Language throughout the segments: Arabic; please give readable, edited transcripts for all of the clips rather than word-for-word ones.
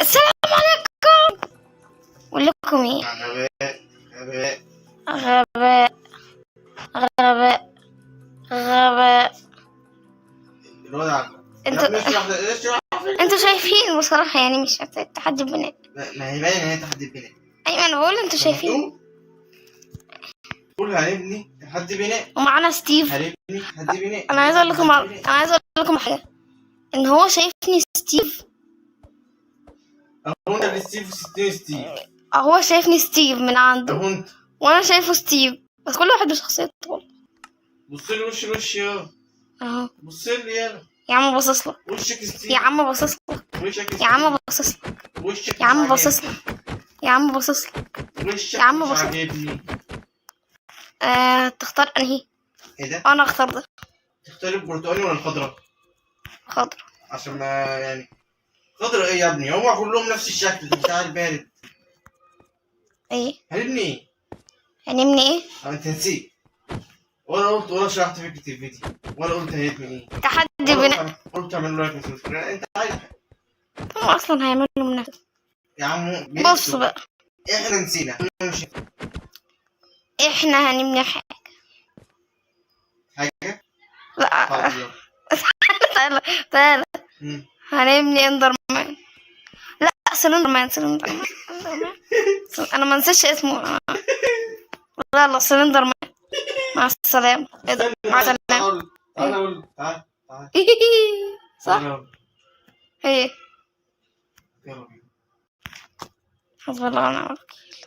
السلام عليكم. اقول لكم ايه؟ غباء غباء غباء غباء. الواد عقل. انتوا شايفين بصراحة يعني مش تحدي البنات. ما هي باين ان هي تحدي البنات. ايوه انا بقول انتوا شايفين. قول هنبني تحدي بنات ومعانا ستيف. هنبني تحدي بنات. انا عايزه اقول لكم حاجه، ان هو شايفني ستيف. اهو انت اللي ستيف و60 ستيف. هو شايفني ستيف من عنده اهو انت وانا شايفه ستيف، بس كل واحد بشخصيته والله. بص لي وش يا اهو. بص لي يا عم باصص لك. وشك ستيف. يا عم باصص لك. وشك يا عم باصص لك. وشك يا عم باصص لك. يا عم باصص لك. وشك يا عم مش بص. عاجبني. تختار انهي؟ ايه ده؟ انا اختار ده. تختار البرتقالي ولا الخضراء؟ خضرا. عشان ما يعني خضراء ايه يا ابني؟ هما كلهم نفس الشكل بتاع البارد. ايه هنبني ايه؟ هنبني ايه؟ انت نسيت ولا قلت ولا شرحت فكرة الفيديو ولا قلت هنبني ايه؟ تحدي بناء. قلت اعمل لايك وسبسكرايب. انت عارف هم اصلا هيعملوا من نفسه. يا عم بص بقى، احنا نسينا احنا هنبني حاجه. لا تعالى تعالى. هنبني اندر مان. لا سلندر مان. انا ما انساش اسمه. لا سلندر مان. مع السلامه. مع السلامه. تعالى اقول تعالى صح. ايه يلا بينا. حسب الله ونعم الوكيل.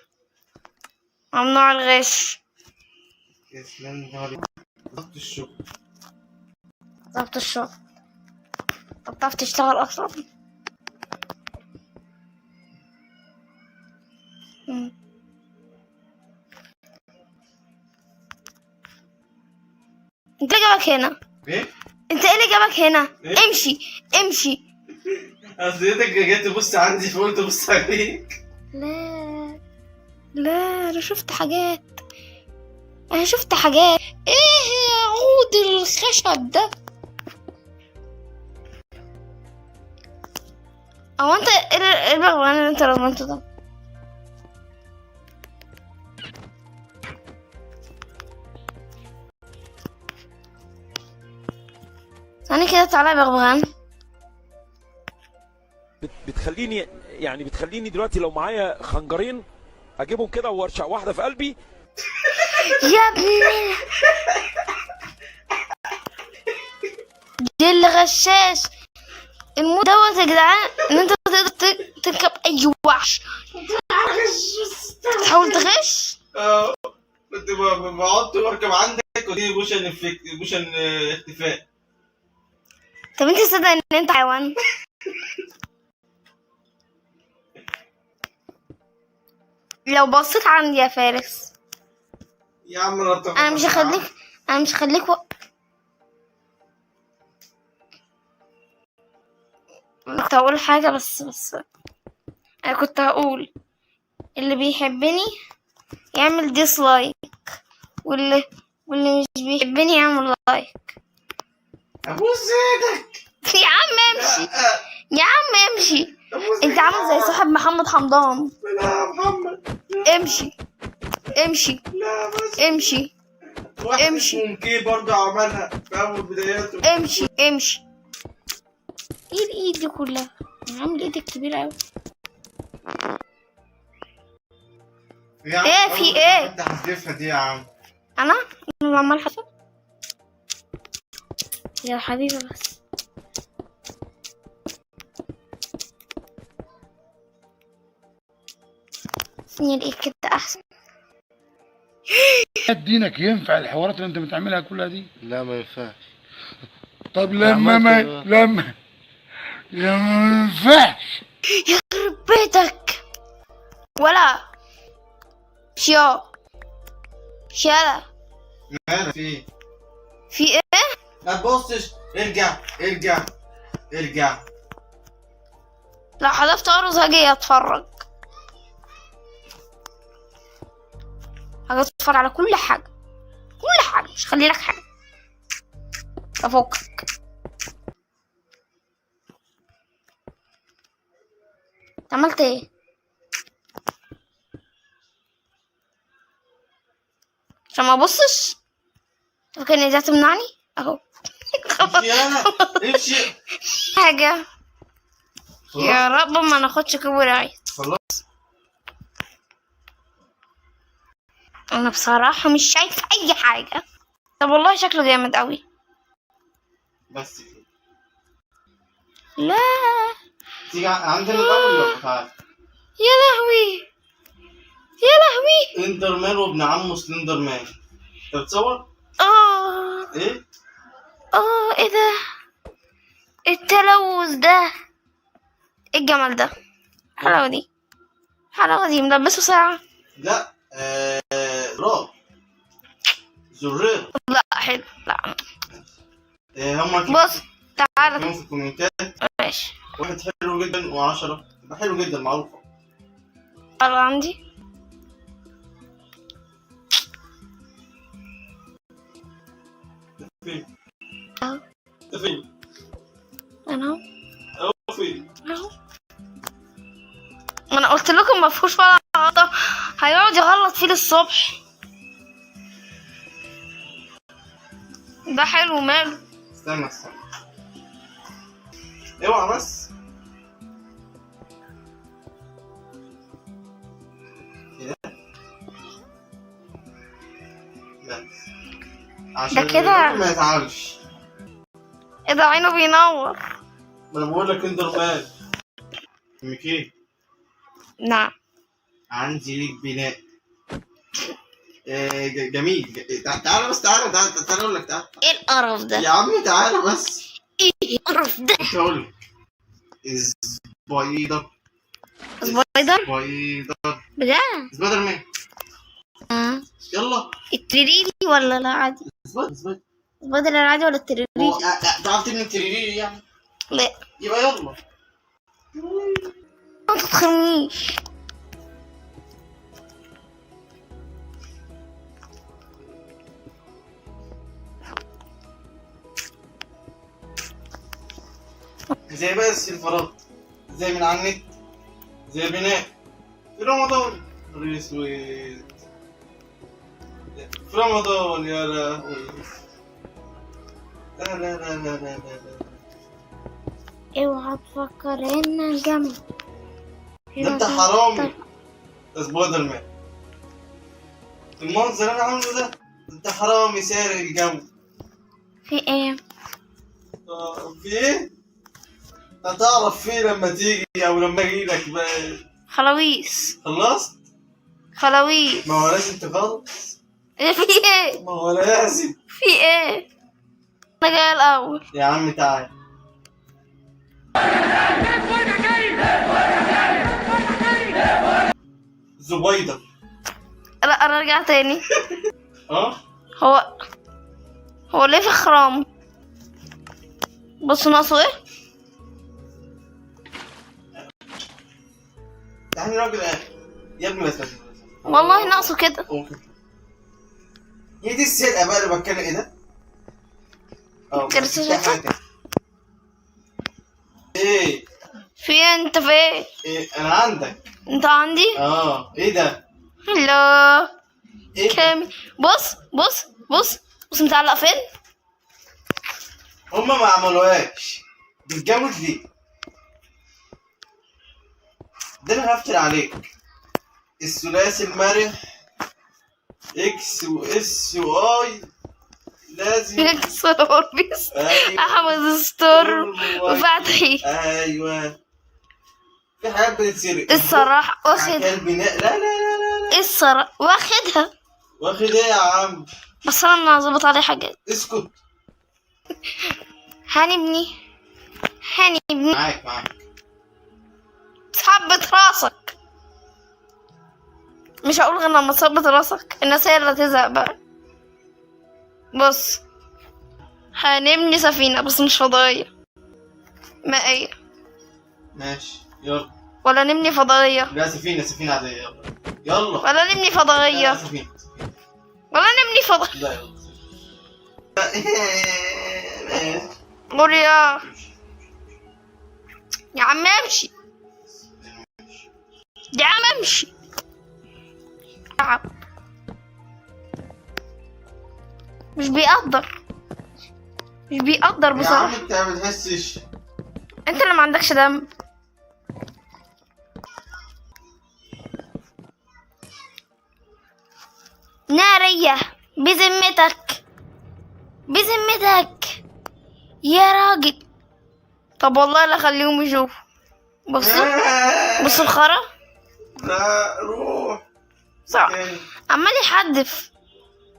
ممنوع الغش. ضبط الشغل. ضبط الشغل. طب تعرف تشتغل اصلا؟ انت اللي جابك هنا. ايه؟ انت ايه اللي جابك هنا؟ إيه؟ امشي. اصل انت جاي تبص عندي فقلت ابص عليك. لا انا شفت حاجات. ايه عود الخشب ده؟ او انت ايه البغبغان اللي انت رميته ده؟ ثاني كده تعالى يا بغبغان. بتخليني دلوقتي لو معايا خنجرين اجيبهم كده وارشق واحده في قلبي. يا ابني دي اللي غشاش المود دوت يا جدعان، ان انت تقدر تركب اي وحش. تحاول تغش. كنت بقعد واركب عندك ودي بوشن اختفاء. طب انت تصدق ان انت حيوان؟ لو بصيت عندي يا فارس. يا عم انا مش هخليك كنت هقول حاجة بس انا كنت هقول اللي بيحبني يعمل ديسلايك، واللي مش بيحبني يعمل لايك. ابوس ايدك يا عم امشي. انت عامل زي صاحب محمد حمدان. لا محمد امشي. لا بس امشي. ممكن برضه عملها في اول بداياته. امشي. ايه الايد دي كلها؟ انا عامل ايدك كبيرة اوي. ايه في ايه؟ انت حذفها دي يا عم. انا عمال حسب يا حبيبي. بس الايد كده احسن. دينك ينفع الحوارات اللي انت بتعملها كلها دي؟ لا ما ينفعش. طب لما ما ينفعش. يخرب بيتك ولا شيا مالك في ايه؟ ما تبصش. ارجع. لو حذفت ارز هاجي اتفرج على كل حاجة. مش هخلي لك حاجة. افكك. عملت ايه؟ عشان ما ابصش. فكان دي هتمنعني اهو. امشي انا امشي. حاجة يا رب ما ناخدش كبر عين. خلاص. انا بصراحة مش شايف اي حاجة. طب والله شكله جامد قوي. بس كده. لا تيجي عندنا الاول ولا تعال؟ يا لهوي يا لهوي. اندر مان وابن عمه سلندر مان. انت بتصور؟ ايه؟ ايه ده؟ التلوث ده، ايه الجمال ده؟ الحلاوة دي، الحلاوة دي ملبسه ساعة. لا راب زرير. لا حلو لا. هما بص تعالى في الكومنتات. ماشي. واحد حلو جدا و10 ده حلو جدا معروفة. تعالى عندي. فين؟ اهو ده فين؟ انا اهو فين؟ اهو. انا قلت لكم ما فيهوش ولا غلطة. هيقعد يغلط فيه للصبح. ده حلو ماله. استنى اوعى بس. كده بس عشان ده كده. ما يتعبش. ايه ده عينه بينور. ما انا بقول لك اندر مان. ميكي نعم. عندي ليك بناء جميل. تعالى بس تعالى اقول لك تعالى. ايه القرف ده؟ يا عم تعالى بس. ايه القرف ده؟ كنت هقول لك سبايدر بجد؟ سبايدر مان. يلا التريريري ولا لا عادي؟ سبايدر البدل العادي ولا التريريري؟ تعرف تبني التريريري يعني؟ لا يبقى يلا. ما تتخنيش. زي بقى السيرفرات، زي من على النت، زي بناء في رمضان. في رمضان يا لهوي. لا لا لا لا لا لا. اوعى تفكر ان الجمل ده انت حرامي يا سبايدر مان. المنظر اللي انا عامله ده انت حرامي سارق الجو. في ايه؟ في ايه؟ هتعرف فيه لما تيجي او لما اجي لك بقى. خلاويص خلصت؟ خلاويص. ما هو لازم تخلص. في ايه؟ ما هو لازم. في ايه؟ انا جاي الاول. يا عم تعال. زبيدة. لا انا ارجع تاني. هو ليه في خرام؟ بص ناقصه ايه؟ يعني راجل يا ابني بس والله ناقصه كده. هي دي السرقة بقى اللي بتكلم. ايه ده؟ ايه؟ في ايه انت في ايه؟ ايه انا عندك. انت عندي؟ ايه ده؟ لا ايه كامل. بص متعلق فين؟ هما ما عملوهاش بتجوز دي. ده انا هفتر عليك. الثلاثي المرح اكس واس واي لازم اكسر اوربيس. احمد ستور وفتحي. ايوه في حاجات بتتسرق الصراحة واخدها. البناء لا لا لا لا لا. الصراحة واخدها. واخد ايه يا عم؟ بس انا ظبط عليه حاجات. اسكت. هنبني معاك تثبت راسك. مش هقول غير لما تثبت راسك. الناس هي اللي تزهق بقى. بص هنبني سفينة بس مش فضائية مائية. ماشي يلا. ولا نبني فضائية. لا سفينة عادية. يلا ولا نبني فضائية. لا سفينة. ولا نبني فضائية. لا يلا. قول يا عم امشي. يا عم امشي. تعب. مش بيقدر يا عم بصراحة. انت ما بتحسش. انت اللي ما عندكش دم. نارية بذمتك يا راجل. طب والله لا خليهم يشوفوا. بص الخرا. لا روح. صح. تاني. عمال يحدف.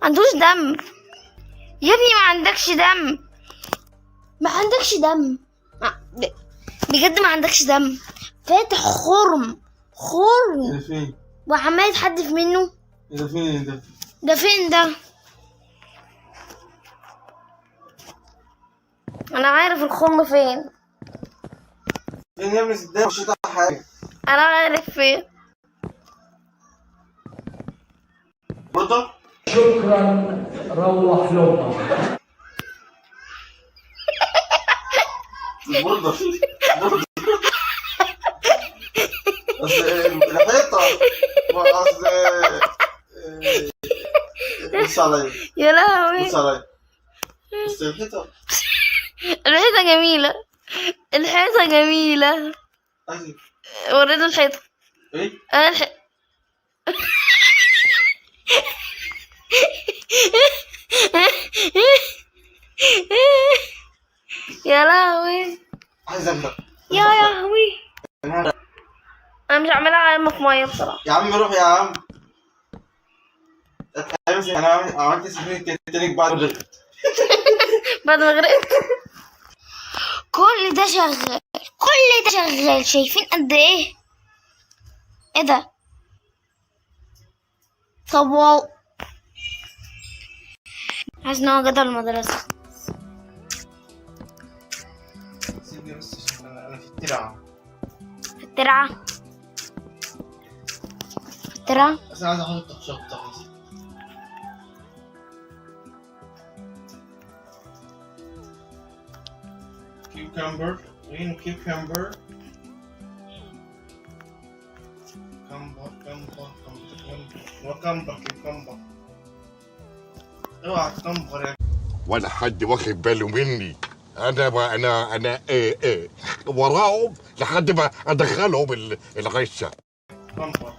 عندوش دم يا ابني، ما عندكش دم. بجد ما عندكش دم. فاتح خرم ده فين؟ وعمال يتحدف منه. ده فين ده؟ ده فين ده؟ انا عارف الخرم فين. فين يا ابني؟ صدقني مش هتعرف حاجة. انا عارف فين. برضه؟ شكرا، روح لامك. برضه اصل الحيطة. اصل بص عليا. يا لهوي. بص عليا. بس الحيطة. الحيطة جميلة. أيوة. وريته الحيطة. ايه؟ انا يا لهوي. عايز ابدأ. يا لهوي. انا مش هعملها على في ميه بصراحة. يا عم روح يا عم. انا عملت سفينة تيتانيك بعد ما غرقت. بعد ما غرقت. كل ده شغال. شايفين قد ايه ده؟ طب واو. حاسس ان هو جدع المدرسة. سيبني بس عشان انا في الترعة. في الترعة. بس انا عايز احط شطة. كيوكمبر. وين كيوكمبر؟ كيوكمبر. اوعى تكمبر يا. ولا حد واخد باله مني. انا وراهم لحد ما ادخلهم الغشه. كمبر.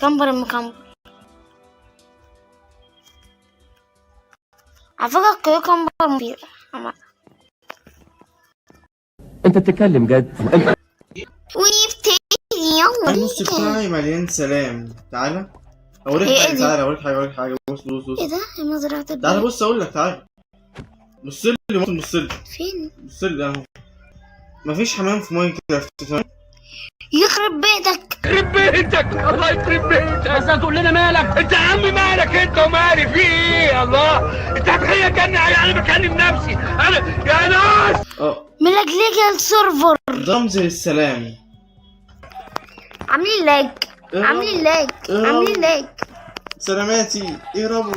كمبر المكمبر. على فكرة الكيوكمبر مفيد. انت بتتكلم جد؟ ونبتدي النص بتاعي مليان سلام. تعالى اوريك إيه حاجه. دي؟ تعالى اوريك حاجه. بص ايه ده؟ مزرعة تعالى البيض. بص اقول لك. تعالى بص لي. فين؟ بص لي اهو. مفيش حمام في ماين كرافت. يخرب بيتك. الله يخرب بيتك. بس هتقول لنا مالك؟ انت يا عم مالك انت ومالي في ايه؟ الله، انت هتخيل كاني يعني بكلم نفسي انا يا ناس. ملجلجة السيرفر. ده رمز للسلام. عاملين لاج. سلاماتي اهربوا.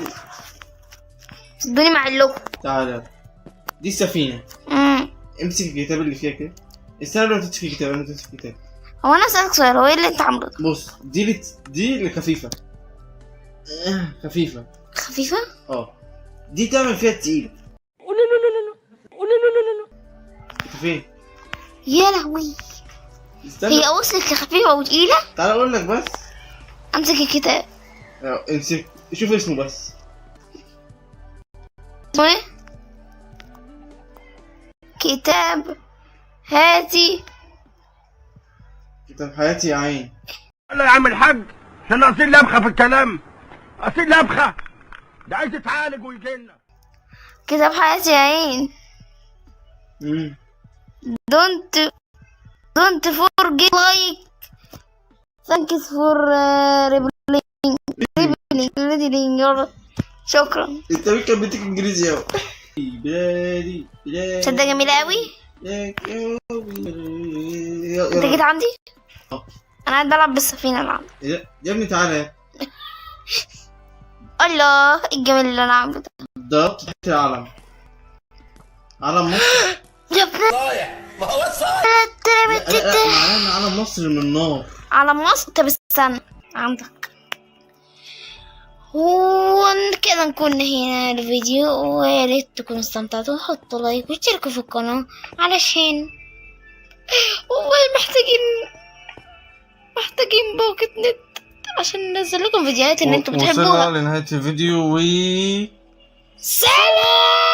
صدوني معلكم. تعالى. دي السفينه. امسك الكتاب اللي فيها كده. استنى لو تمسك الكتاب. انا تمسك الكتاب. هو انا اسالك سؤال، هو ايه اللي انت عامله ده؟ بص دي اللي خفيفه. خفيفه. دي تعمل فيها التقيل. انت فين؟ يا لهوي. استنى. هي وصلت لخفيفه وتقيله. تعالى اقول لك بس. امسك الكتاب. امسك. شوف اسمه بس. اسمه ايه؟ كتاب هاتي. كتاب حياتي يا عين. لا يا عم الحاج، عشان ناقصين لبخه في الكلام. ناقصين لبخه. ده عايز يتعالج ويجي لنا. كتاب حياتي يا عين. don't forget like. thanks for reading. شكرا. انت كان بدك انجليزي اهو. بلادي. تصدق جميلة قوي. انت جيت عندي؟ انا قاعد بلعب بالسفينة اللي عندي. يا ابني تعالى. الله الجميل اللي انا عامله ده. ضربت تحت العلم. علم مصر. يا ابن صايع، ما هو صايع. لا معناه علم مصر من نار. علم مصر. طب استنى عندك. وكده نكون هنا الفيديو، ويا ريت تكونوا استمتعتوا وحطوا لايك واشتركوا في القناة علشان محتاجين باقة نت عشان ننزل لكم فيديوهات ان انتوا وصلنا بتحبوها. لنهاية الفيديو سلام.